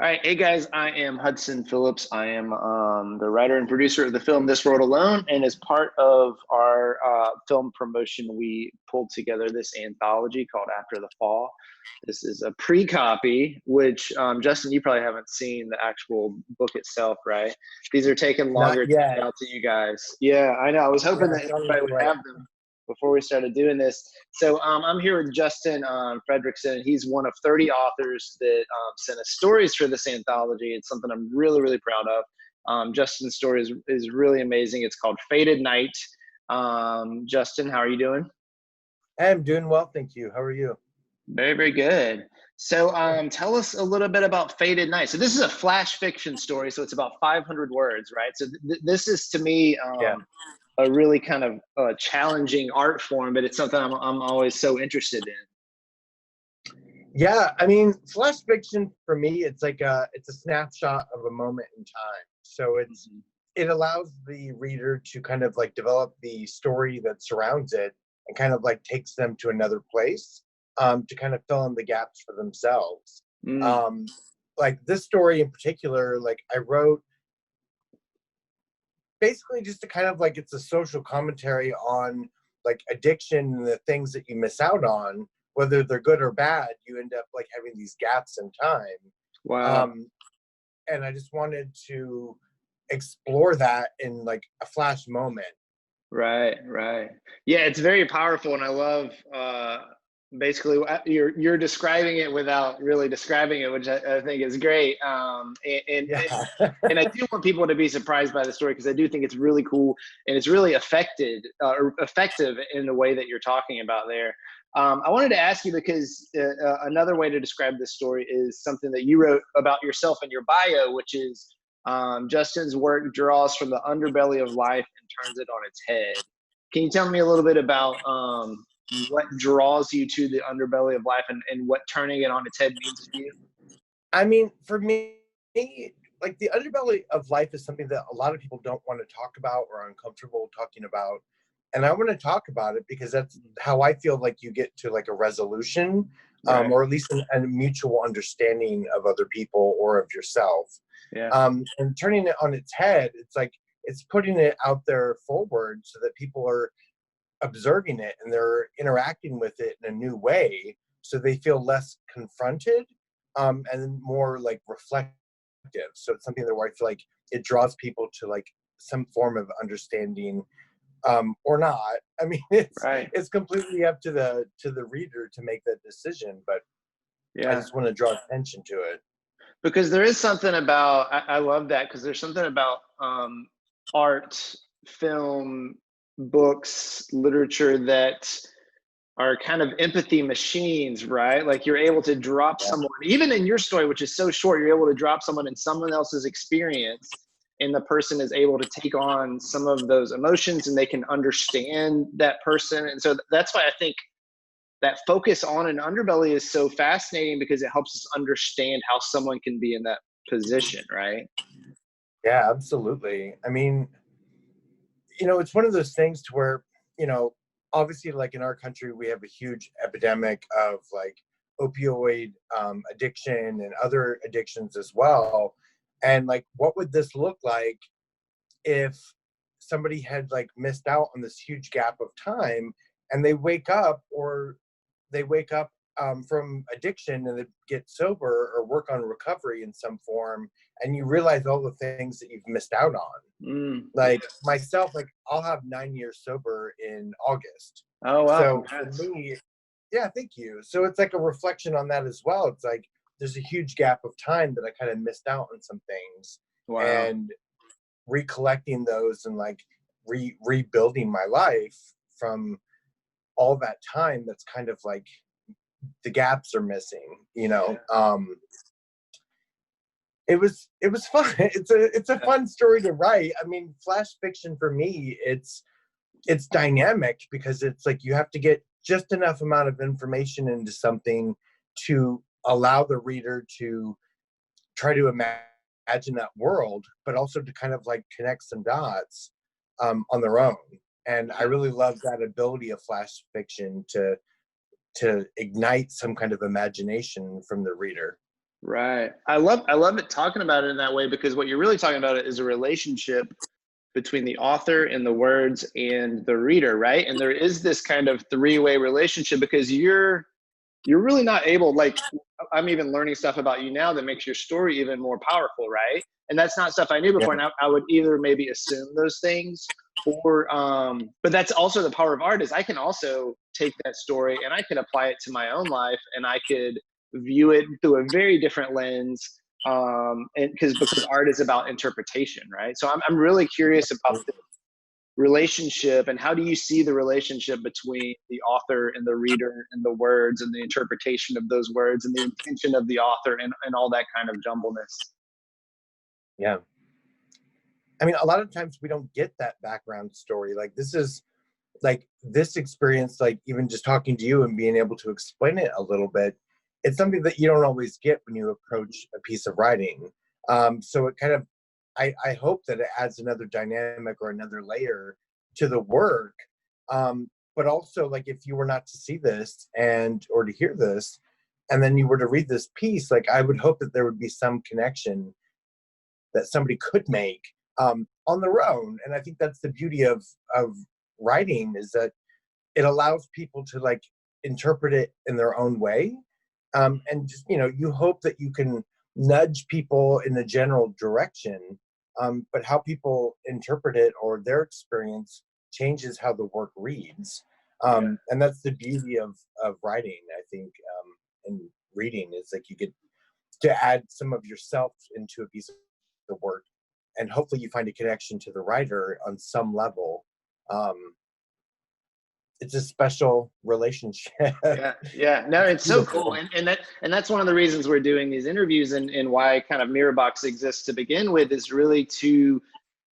All right, hey guys, I am Hudson Phillips. I am the writer and producer of the film This World Alone, and as part of our film promotion, we pulled together this anthology called After the Fall. This is a pre-copy, which Justin, you probably haven't seen the actual book itself, right? These are taking Not longer to get yet. out to you guys. Yeah, I know. I was hoping Yeah, that it's on everybody its would way. have them before we started doing this. So I'm here with Justin Fredricksen. He's one of 30 authors that sent us stories for this anthology. It's something I'm really, really proud of. Justin's story is really amazing. It's called Fated Night. Justin, how are you doing? I'm doing well, thank you. How are you? Very, very good. So tell us a little bit about Fated Night. So this is a flash fiction story, so it's about 500 words, right? So this is, to me, Yeah. a really kind of challenging art form, but it's something I'm always so interested in. Yeah, I mean, flash fiction for me, it's a snapshot of a moment in time. So it allows the reader to kind of like develop the story that surrounds it and kind of like takes them to another place to kind of fill in the gaps for themselves. Mm, Um, like this story in particular, like I wrote basically just to kind of like it's a social commentary on like addiction and the things that you miss out on, whether they're good or bad. You end up like having these gaps in time. wow. um and I just wanted to explore that in like a flash moment. Right, right. Yeah, it's very powerful, and I love basically you're describing it without really describing it, which I think is great. Yeah. And I do want people to be surprised by the story because I do think it's really cool and it's really affected or effective in the way that you're talking about there. I wanted to ask you because another way to describe this story is something that you wrote about yourself in your bio, which is Justin's work draws from the underbelly of life and turns it on its head. Can you tell me a little bit about what draws you to the underbelly of life and what turning it on its head means to you? I mean, for me, like the underbelly of life is something that a lot of people don't want to talk about or are uncomfortable talking about. And I want to talk about it because that's how I feel like you get to like a resolution, Right. or at least a mutual understanding of other people or of yourself. Yeah. And turning it on its head, it's like it's putting it out there forward so that people are observing it and they're interacting with it in a new way so they feel less confronted, and more like reflective. So it's something that where I feel like it draws people to like some form of understanding, or not. I mean, Right. it's completely up to the reader to make that decision, but I Yeah. just want to draw attention to it. Because there is something about I love that because there's something about art, film, books, literature that are kind of empathy machines, right? Like you're able to drop Yeah. someone, even in your story, which is so short, you're able to drop someone in someone else's experience, and the person is able to take on some of those emotions and they can understand that person. And so that's why I think that focus on an underbelly is so fascinating because it helps us understand how someone can be in that position, right? Yeah, absolutely. I mean, it's one of those things to where, you know, obviously, like in our country, we have a huge epidemic of like opioid addiction and other addictions as well. And like, what would this look like if somebody had like missed out on this huge gap of time and they wake up from addiction and they get sober or work on recovery in some form, and you realize all the things that you've missed out on. Yeah. Like myself, like I'll have 9 years sober in August. Oh wow, So for congrats. me, yeah, thank you. So it's like a reflection on that as well. It's like there's a huge gap of time that I kind of missed out on some things, Wow. and recollecting those and like rebuilding my life from all that time that's kind of like the gaps are missing. Yeah. It was fun. It's a fun story to write. I mean, flash fiction for me, it's dynamic because it's like you have to get just enough amount of information into something to allow the reader to try to imagine that world, but also to kind of like connect some dots on their own. And I Yeah. really love that ability of flash fiction to ignite some kind of imagination from the reader. Right. I love it talking about it in that way, because what you're really talking about is a relationship between the author and the words and the reader, right? And there is this kind of three-way relationship, because you're really not able, like, I'm even learning stuff about you now that makes your story even more powerful, right? And that's not stuff I knew Yeah. before. And I would either maybe assume those things, or but that's also the power of art, is I can also take that story and I can apply it to my own life, and I could view it through a very different lens. And because art is about interpretation, right? So I'm really curious about the relationship, and how do you see the relationship between the author and the reader and the words and the interpretation of those words and the intention of the author, and all that kind of jumbleness. Yeah. I mean, a lot of times we don't get that background story. Like this is like this experience, like even just talking to you and being able to explain it a little bit, it's something that you don't always get when you approach a piece of writing. So it kind of, I hope that it adds another dynamic or another layer to the work. But also, like if you were not to see this and or to hear this, and then you were to read this piece, like I would hope that there would be some connection that somebody could make on their own. And I think that's the beauty of writing, is that it allows people to like interpret it in their own way. And just, you know, you hope that you can nudge people in the general direction, but how people interpret it or their experience changes how the work reads. Yeah. And that's the beauty of writing, I think, and reading, is like you get to add some of yourself into a piece of work, and hopefully you find a connection to the writer on some level. Um, it's a special relationship. Yeah, yeah. No, It's it's so cool. beautiful. And that's one of the reasons we're doing these interviews, and why kind of Mirrorbox exists to begin with, is really to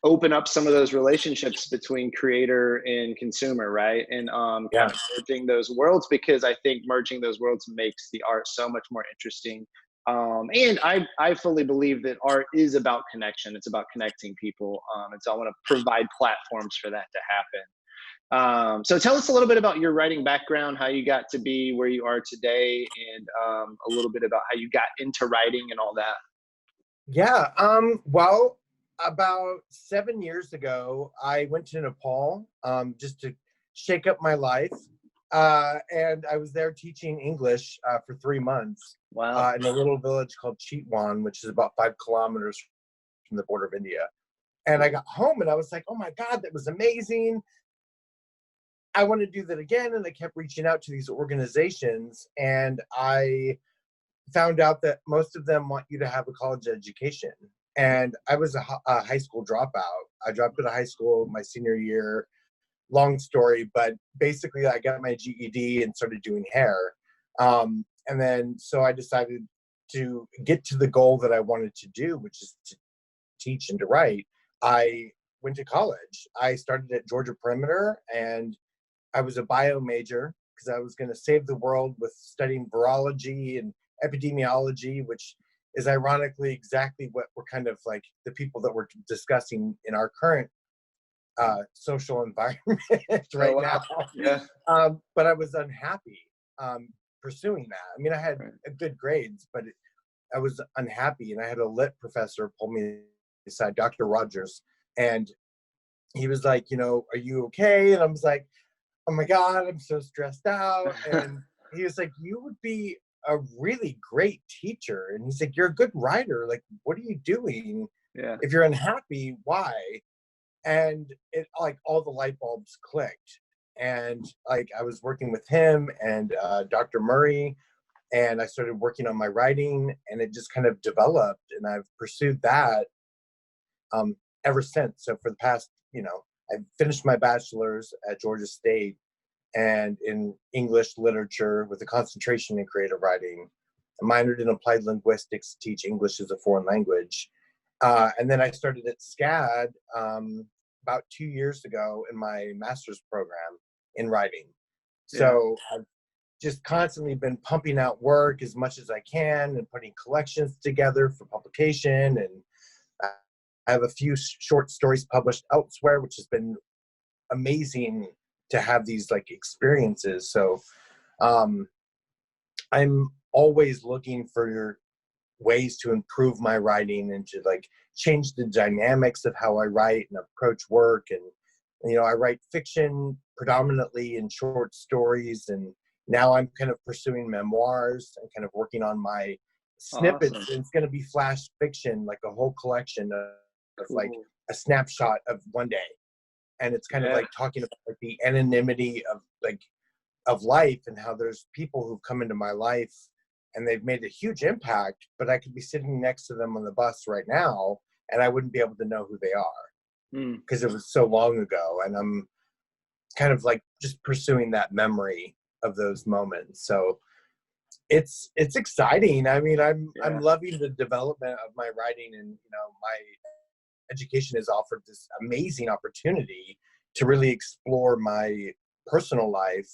open up some of those relationships between creator and consumer, right? And kind Yeah, of merging those worlds, because I think merging those worlds makes the art so much more interesting. And I fully believe that art is about connection. It's about connecting people. And so I want to provide platforms for that to happen. So tell us a little bit about your writing background, how you got to be where you are today, and a little bit about how you got into writing and all that. yeah. Well, about 7 years ago, I went to Nepal just to shake up my life, and I was there teaching English for 3 months Wow. in a little village called Chitwan, which is about 5 kilometers from the border of India. And I got home and I was like, "Oh my God, that was amazing! I want to do that again." And I kept reaching out to these organizations, and I found out that most of them want you to have a college education. And I was a high school dropout. I dropped out of high school my senior year. Long story, but basically, I got my GED and started doing hair. And then, so I decided to get to the goal that I wanted to do, which is to teach and to write. I went to college. I started at Georgia Perimeter, and I was a bio major because I was going to save the world with studying virology and epidemiology, which is ironically exactly what we're kind of like the people that we're discussing in our current social environment Oh right now. wow. Yeah. But I was unhappy pursuing that. I mean, I had Right. good grades, but I was unhappy. And I had a lit professor pull me aside, Dr. Rogers, and he was like, you know, "Are you okay?" And I was like, "Oh my God, I'm so stressed out." And he was like, "You would be a really great teacher." And he's like, "You're a good writer. Like, what are you doing? Yeah. If you're unhappy, why?" And it like all the light bulbs clicked. And like I was working with him and Dr. Murray, and I started working on my writing, and it just kind of developed. And I've pursued that um, ever since. So for the past, you know, I finished my bachelor's at Georgia State and in English literature with a concentration in creative writing. I minored in applied linguistics to teach English as a foreign language. And then I started at SCAD about 2 years ago in my master's program in writing. Yeah. So I've just constantly been pumping out work as much as I can and putting collections together for publication. And I have a few short stories published elsewhere, which has been amazing to have these like experiences. So um, I'm always looking for ways to improve my writing and to like change the dynamics of how I write and approach work. And you know, I write fiction predominantly in short stories, and now I'm kind of pursuing memoirs and kind of working on my snippets. Awesome. And it's going to be flash fiction, like a whole collection of Cool. like a snapshot of one day. And it's kind of like talking about like the anonymity of life, and how there's people who've come into my life and they've made a huge impact, but I could be sitting next to them on the bus right now and I wouldn't be able to know who they are because it was so long ago. And I'm kind of like just pursuing that memory of those moments. So it's exciting. I mean, I'm loving the development of my writing, and you know, my education has offered this amazing opportunity to really explore my personal life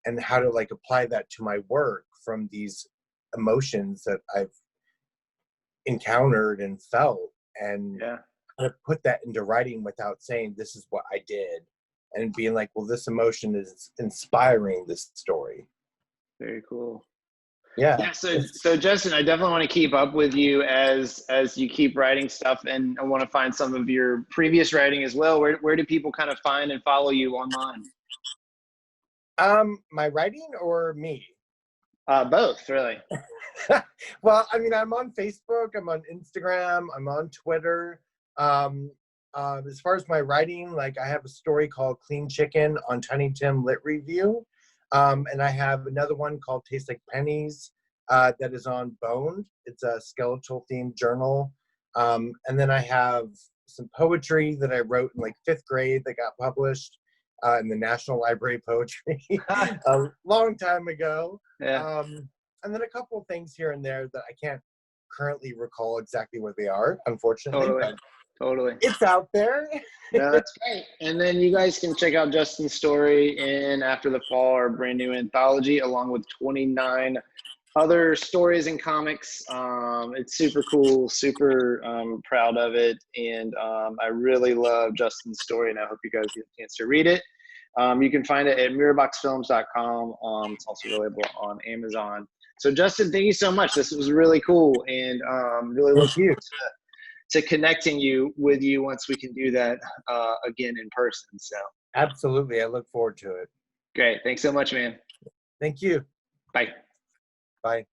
and how to like apply that to my work from these emotions that I've encountered and felt, and kind of put that into writing without saying this is what I did, and being like, well, this emotion is inspiring this story. Very cool. Yeah. So Justin, I definitely want to keep up with you as you keep writing stuff, and I want to find some of your previous writing as well. Where do people kind of find and follow you online? My writing or me? Both, really. Well, I mean, I'm on Facebook, I'm on Instagram, I'm on Twitter. As far as my writing, like I have a story called Clean Chicken on Tiny Tim Lit Review. And I have another one called Taste Like Pennies that is on Boned. It's a skeletal themed journal. And then I have some poetry that I wrote in like 5th grade that got published in the National Library Poetry a long time ago. And then a couple of things here and there that I can't currently recall exactly what they are, unfortunately. Totally. It's out there. No, that's great. And then you guys can check out Justin's story in After the Fall, our brand new anthology, along with 29 other stories and comics. It's super cool, super proud of it. And I really love Justin's story, and I hope you guys get a chance to read it. You can find it at mirrorboxfilms.com. It's also available on Amazon. So Justin, thank you so much. This was really cool, and really look forward to connecting with you once we can do that again in person. So absolutely, I look forward to it. Great. Thanks so much, man. Thank you. Bye. Bye.